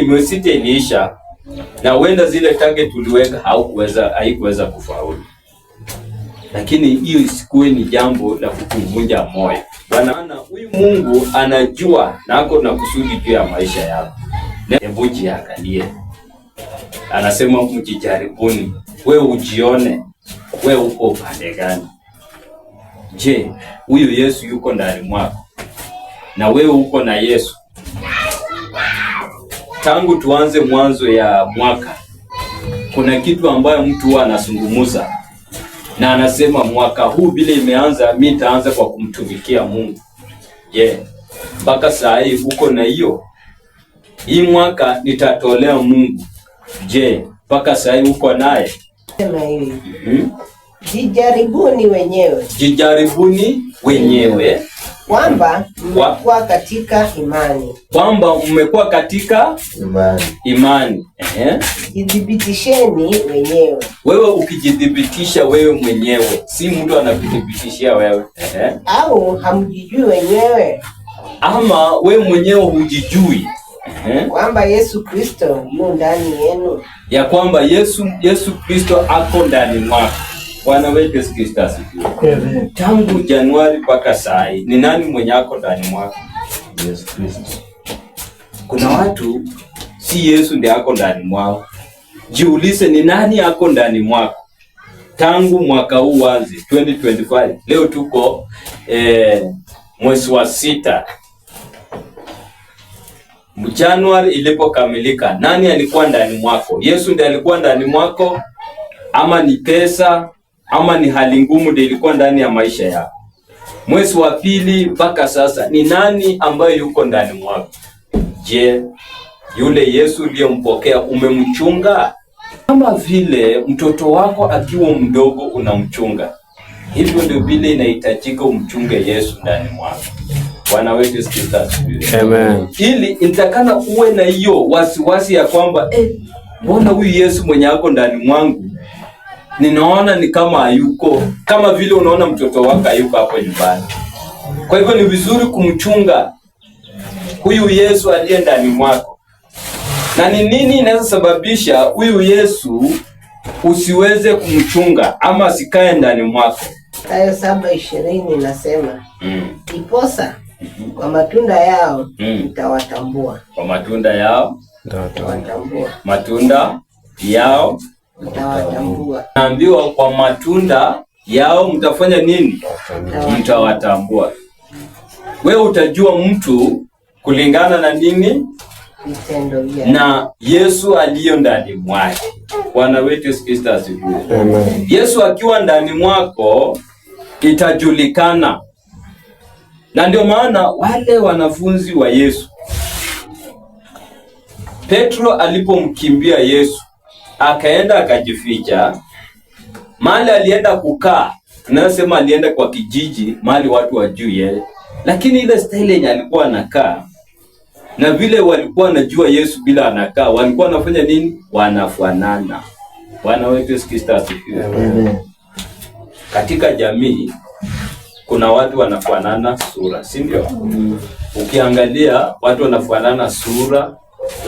Miezi sita iliisha na huenda zile target tuliweka haikuweza kufaulu. Lakini hiyo isikuwe ni jambo la kukuvunja moyo. Bwana, huyu Mungu anajua na ako na kusudi juu ya maisha yako. Hebu jiangalie. Anasema mjijaribuni. Wewe ujione. Wewe uko upande gani? Je, huyu Yesu yuko ndani mwako? Na wewe uko na Yesu? Tangu tuanze mwanzo ya mwaka, kuna kitu ambayo mtu huwa anazungumza na anasema mwaka huu vile imeanza, mimi nitaanza kwa kumtumikia Mungu. Mpaka saa hii uko na hiyo? Hii mwaka nitatolea Mungu. Je, mpaka saa hii uko naye? Sema hivi. Jijaribuni wenyewe. Jijaribuni wenyewe. Kwamba mmekuwa katika imani. Kwamba mmekuwa katika imani. Jidhibitisheni wenyewe. Wewe ukijidhibitisha wewe mwenyewe, si mtu anakudhibitishia wewe. Au hamjijui wenyewe? Ama wewe mwenyewe hujijui. Kwamba Yesu Kristo yu ndani yenu. Ya kwamba Yesu Kristo ako ndani mwako. Bwana wetu Yesu Kristo asifiwe. Tangu Januari mpaka saa hii, ni nani mwenye ako ndani mwako? Yesu Kristo. Kuna watu si Yesu ndiye ako ndani mwako. Jiulize ni nani ako ndani mwako? Tangu mwaka huu uanze 2025. Leo tuko mwezi wa 6. Januari ilipokamilika, nani alikuwa ndani mwako? Yesu ndiye alikuwa ndani mwako, ama ni pesa, ama ni hali ngumu ndiyo ilikuwa ndani ya maisha yako? Mwezi wa pili mpaka sasa, ni nani ambaye yuko ndani mwako? Je, yule Yesu uliyompokea umemchunga? Kama vile mtoto wako akiwa mdogo unamchunga, hivyo ndio vile inahitajika umchunge Yesu ndani mwako. Bwana wetu Yesu Kristo asifiwe. Amen. Ili inatakana uwe na hiyo wasiwasi ya kwamba mbona huyu Yesu mwenye ako ndani mwangu ninaona ni kama hayuko, kama vile unaona mtoto wako hayuko hapo nyumbani. Kwa hivyo ni vizuri kumchunga huyu Yesu aliye ndani mwako. Na ni nini inaweza sababisha huyu Yesu usiweze kumchunga ama asikae ndani mwako? Mathayo 7:20 inasema, iposa kwa matunda yao mtawatambua. Kwa matunda yao mtawatambua. Matunda yao mtawatambua. Naambiwa kwa matunda yao mtafanya nini? Mtawatambua. Wewe utajua mtu kulingana na nini? Vitendo vyake. Na Yesu aliyo ndani mwake. Bwana wetu Yesu Kristo asifiwe. Amen. Yesu akiwa ndani mwako itajulikana. Na ndio maana wale wanafunzi wa Yesu, Petro alipomkimbia Yesu, akaenda akajificha. Mahali alienda kukaa, tunasema alienda kwa kijiji, mahali watu wajui yeye. Lakini ile style yenye alikuwa anakaa, na vile walikuwa wanajua Yesu bila anakaa, walikuwa wanafanya nini? Wanafanana. Bwana wetu Yesu Kristo asifiwe. Amen. Katika jamii kuna watu wanafanana sura, si ndio? Ukiangalia watu wanafanana sura,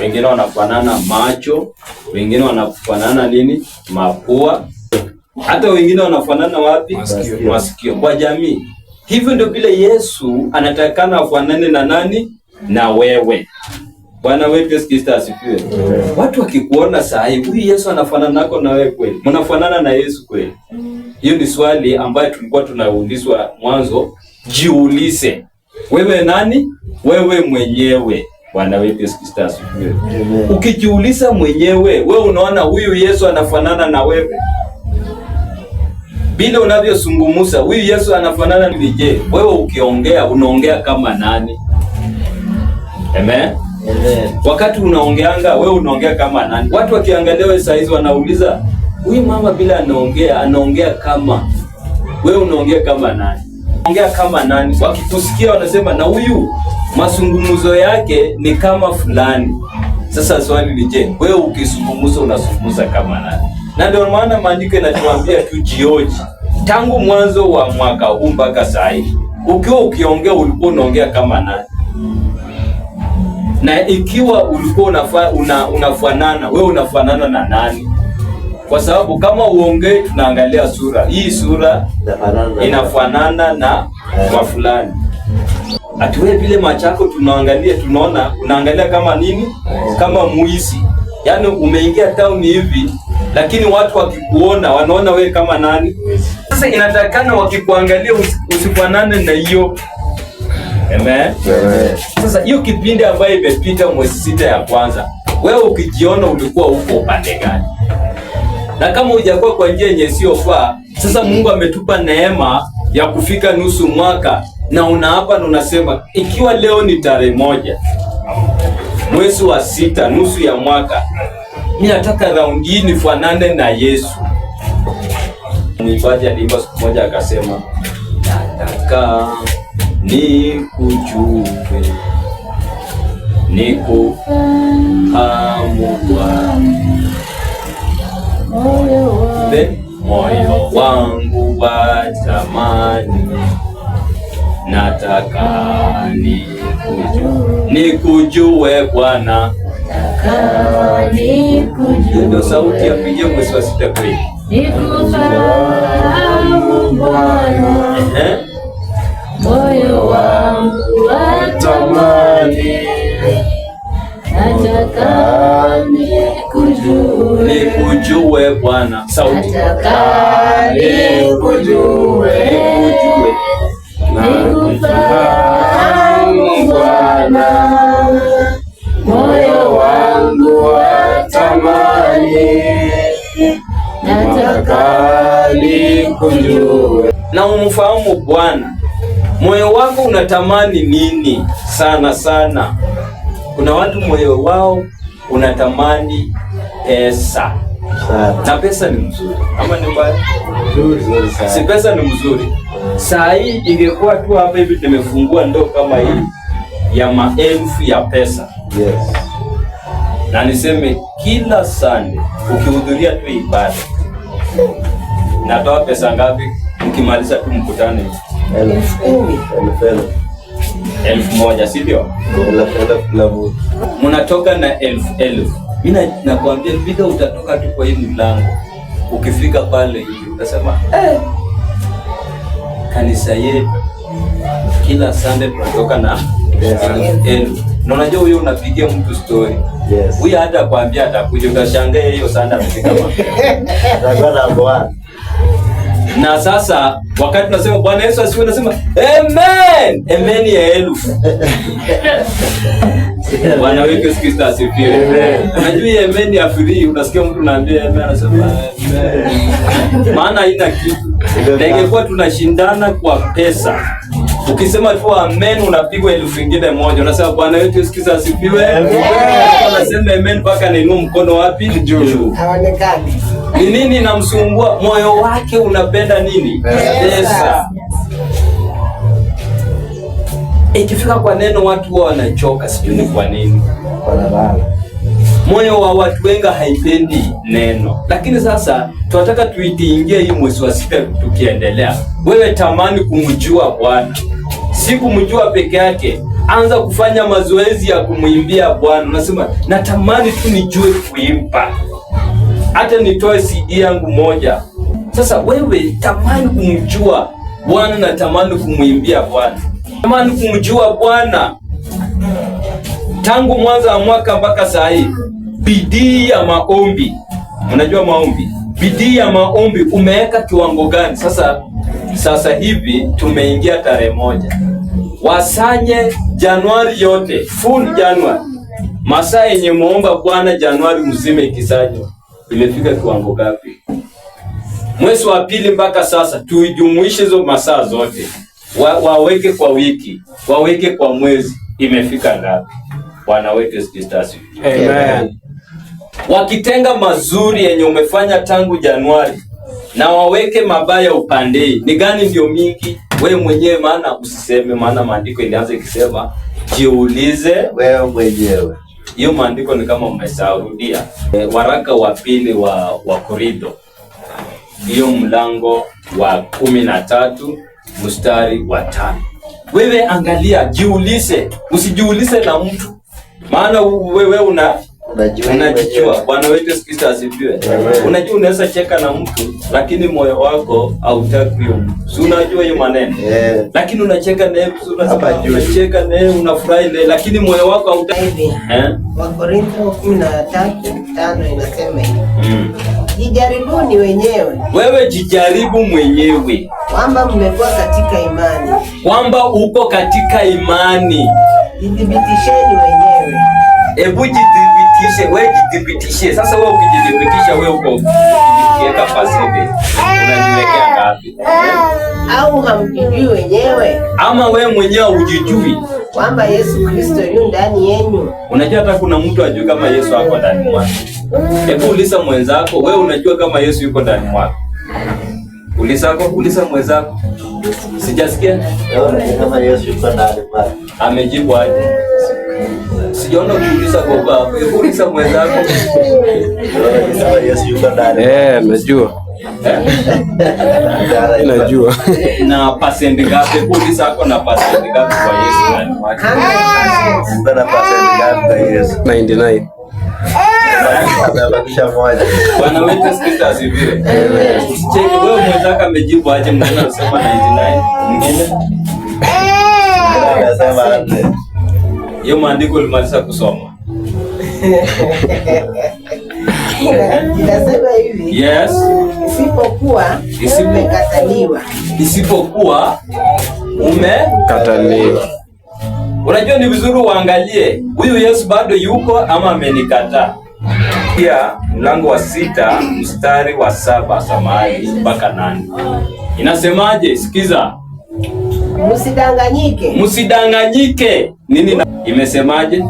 wengine wanafanana macho, wengine wanafanana nini? Mapua. Hata wengine wanafanana wapi? Masikio. Kwa jamii. Hivyo ndio vile Yesu anatakana afanane na nani? Na wewe. Bwana wetu Yesu Kristo asifiwe. Watu wakikuona saa hii, huyu Yesu anafanana nako na wewe kweli? Mnafanana na Yesu kweli? Hiyo ni swali ambayo tulikuwa tunaulizwa mwanzo. Jiulize. Wewe nani? Wewe mwenyewe. Bwana wetu Yesu Kristo asifiwe. Ukijiuliza mwenyewe, wewe unaona huyu Yesu anafanana na wewe? Bila unavyozungumza, huyu Yesu anafanana na je? Wewe ukiongea, unaongea kama nani? Amen. Amen. Wakati unaongeanga, wewe unaongea kama nani? Watu wakiangalia wewe saa hizi wanauliza, huyu mama bila anaongea kama wewe, unaongea kama nani? Ongea kama nani? Wakikusikia wanasema na huyu mazungumzo yake ni kama fulani. Sasa swali ni je, wewe ukizungumza unazungumza kama nani? Na ndio maana maandiko yanatuambia tujioji. Tangu mwanzo wa mwaka huu mpaka sasa hivi, ukiwa ukiongea ulikuwa unaongea kama nani? Na ikiwa ulikuwa unafanana, wewe unafanana na nani? Kwa sababu kama uongei, tunaangalia sura. Hii sura inafanana na wa fulani. Atuwe vile machako tunaangalia, tunaona unaangalia kama nini? Kama muisi. Yaani umeingia town hivi, lakini watu wakikuona wanaona wewe kama nani? Sasa inatakana wakikuangalia usifanane na hiyo. Amen. Sasa hiyo kipindi ambayo imepita mwezi 6 ya kwanza, wewe ukijiona ulikuwa uko upande gani? Na kama hujakuwa kwa njia yenye sio faa, sasa Mungu ametupa neema ya kufika nusu mwaka, na unaapa na unasema ikiwa leo ni tarehe 1 mwezi wa 6 nusu ya mwaka, mimi nataka raundi hii nifanane na Yesu. Mwimbaji aliimba siku moja akasema, nataka nikujue, nikufahamu Bwana, moyo wangu watamani, nataka nikujue Bwana, ndio sauti ya kuingia mwezi wa 6 kweli. Nikufahamu Bwana, moyo wangu watamani, nataka nikujue Bwana, sauti nataka nikujue, nikufahamu Bwana, moyo wangu watamani, nataka nikujue. Na umfahamu Bwana. Moyo wako unatamani nini? Sana sana kuna watu moyo wao unatamani pesa. Na pesa ni mzuri ama ni mbaya? Mzuri sana. Si pesa ni mzuri. Saa hii ingekuwa tu hapa hivi nimefungua ndoo kama hii ya maelfu ya pesa. Yes. Na niseme kila Sunday ukihudhuria tu ibada, natoa pesa ngapi ukimaliza tu mkutano? 1,000, sivyo? Mnatoka na 1,000. Mimi nakwambia bila utatoka tu kwa hii mlango. Ukifika pale hivi utasema kanisa yetu kila Sunday tunatoka na 1,000. Na unajua huyo unapigia mtu story. Yes. Huyo hata kwambia atakuja, utashangaa hiyo Sunday amefika wapi. Na sasa wakati tunasema Bwana Yesu asifiwe, unasema amen. Amen ya 1,000. Bwana wetu Kristo asifiwe. Unajua amen ya free, unasikia mtu anaambia amen, anasema amen. Maana haina kitu. Ingekuwa tunashindana kwa pesa. Ukisema tu amen unapigwa 1,000 nyingine moja. Unasema Bwana wetu Kristo asifiwe. Unasema amen mpaka nainua mkono wapi? Juu. Haonekani. Ni nini namsumbua? Moyo wake unapenda nini? Pesa. Ikifika kwa neno watu wao wanachoka, sijui ni kwa nini. Moyo wa watu wengi haipendi neno. Lakini sasa tunataka tuitiingie hii mwezi wa 6 tukiendelea. Wewe tamani kumjua Bwana. Si kumjua peke yake. Anza kufanya mazoezi ya kumuimbia Bwana. Unasema natamani tu nijue kuimba. Hata nitoe CD yangu moja. Sasa wewe tamani kumjua Bwana na tamani kumuimbia Bwana. Tamani kumjua Bwana. Tangu mwanzo wa mwaka mpaka saa hii. Bidii ya maombi. Unajua maombi? Bidii ya maombi umeweka kiwango gani? Sasa hivi tumeingia tarehe 1. Wasanye Januari yote, full Januari. Masaa yenye muomba Bwana Januari mzima ikisanywa. Imefika kiwango gapi? Mwezi wa 2 mpaka sasa tuijumuishe hizo masaa zote. Waweke kwa wiki, waweke kwa mwezi, imefika ngapi? Bwana wetu Kristo asifiwe. Amen. Wakitenga mazuri yenye umefanya tangu Januari na waweke mabaya upande, ni gani ndio mingi? Wewe mwenyewe, maana usiseme, maana maandiko ilianza ikisema jiulize wewe mwenyewe. Hiyo maandiko ni kama umesaudia. Waraka wa 2 wa Korintho, hiyo mlango wa 13 mstari wa 5. Wewe angalia, jiulize, usijiulize na mtu. Maana wewe unajijua. Bwana wetu Yesu Kristo asifiwe. Unajua unaweza cheka na mtu lakini moyo wako hautaki huyo mtu. Si unajua hiyo maneno? Lakini unacheka naye, unacheka naye, unafurahi naye lakini moyo wako hautaki. Wakorintho 13:5 inasema hivi. Jijaribuni wenyewe. Wewe jijaribu mwenyewe. Kwamba mmekuwa katika imani. Kwamba uko katika imani. Jithibitisheni wenyewe. Hebu jithibitishe, wewe jithibitishe. Sasa wewe ukijithibitisha wewe uko ukiweka pasende. Unajiwekea ngapi? Au hamjijui wenyewe? Ama wewe mwenyewe hujijui kwamba Yesu Kristo yu ndani yenu? Unajua hata kuna mtu ajui kama Yesu ako ndani mwako. Hebu uliza mwenzako, wewe unajua kama Yesu yuko ndani mwako? Uliza mwenzako. Sijasikia? Kama Yesu yuko ndani mwako. Amejibu aje? Sijaona ukiuliza kwa baba. Hebu uliza mwenzako. Kama Yesu yuko ndani. Najua. Najua. Na pasenti ngapi? Hebu uliza ako na pasenti ngapi kwa Yesu ndani mwako? Kuna pasenti ngapi kwa Yesu? 99. Bwana wetu Yesu Kristo asifiwe. Cheki wewe mwenzako amejibu aje, mwingine anasema 99. Mwingine anasema hiyo maandiko ulimaliza kusoma. Inasema hivi. Yes. Isipokuwa umekataliwa. Unajua ni vizuri uangalie huyu Yesu bado yuko ama amenikataa. Pia mlango wa 6 mstari wa 7 samahani mpaka 8. Inasemaje? Sikiza. Msidanganyike. Nini imesemaje?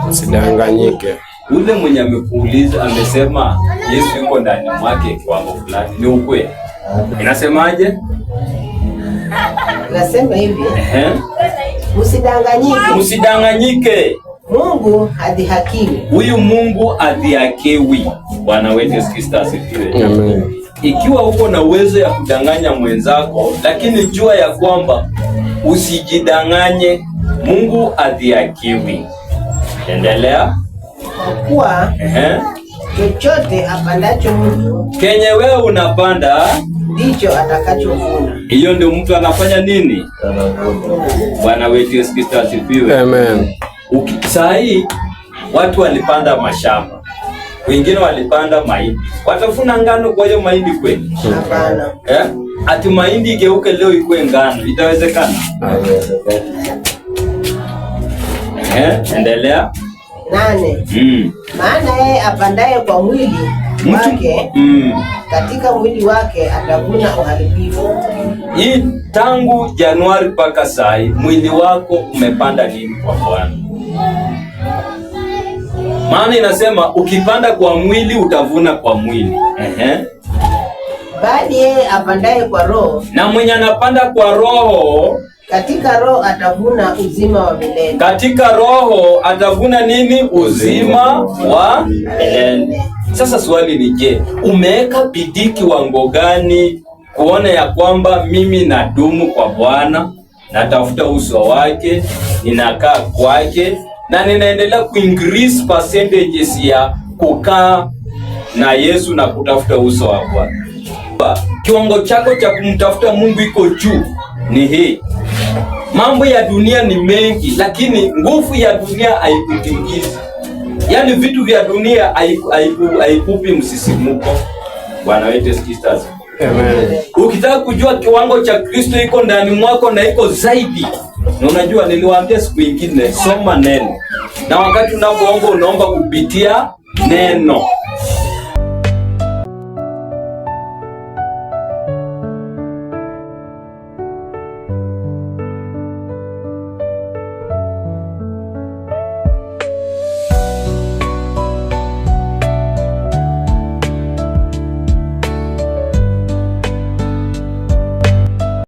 Msidanganyike. Ule mwenye amekuuliza amesema Yesu yuko ndani mwake kwa mambo fulani. Ni ukweli. Inasemaje? Nasema hivi. Msidanganyike. Mungu hadhihakiwi. Huyu Mungu hadhihakiwi. Bwana wetu Yesu Kristo asifiwe. Amen. Ikiwa uko na uwezo ya kudanganya mwenzako, lakini jua ya kwamba usijidanganye, Mungu hadhihakiwi. Endelea. Kwa kuwa chochote apandacho mtu, kenye wewe unapanda ndicho atakachovuna. Hiyo ndio mtu anafanya nini? Bwana wetu Yesu Kristo asifiwe. Amen. Saa hii watu walipanda mashamba, wengine walipanda mahindi, watafuna ngano kwa hiyo mahindi kweli? Hapana. Ati mahindi igeuke leo ikuwe ngano, itawezekana? Endelea. 8. Maana yeye apandaye kwa mwili wake, katika mwili wake atavuna uharibifu. Hii tangu Januari mpaka saa hii mwili wako umepanda nini kwa Bwana? Maana inasema ukipanda kwa mwili utavuna kwa mwili. Bali yeye apandaye kwa roho, na mwenye anapanda kwa roho, katika roho atavuna uzima wa milele. Katika roho atavuna nini? Uzima wa milele. Sasa swali ni je, umeweka bidii kiwango gani kuona ya kwamba mimi nadumu kwa Bwana, natafuta uso wake, ninakaa kwake na ninaendelea kuincrease percentages ya kukaa na Yesu na kutafuta uso wa Bwana? Kiwango chako cha kumtafuta Mungu iko juu ni hii. Mambo ya dunia ni mengi, lakini nguvu ya dunia haikutingizi. Yaani vitu vya dunia haikupi msisimuko. Bwana wetu Yesu Kristo. Amen. Ukitaka kujua kiwango cha Kristo iko ndani mwako na iko zaidi. Na unajua niliwaambia siku nyingine, soma neno. Na wakati unapoomba unaomba kupitia neno.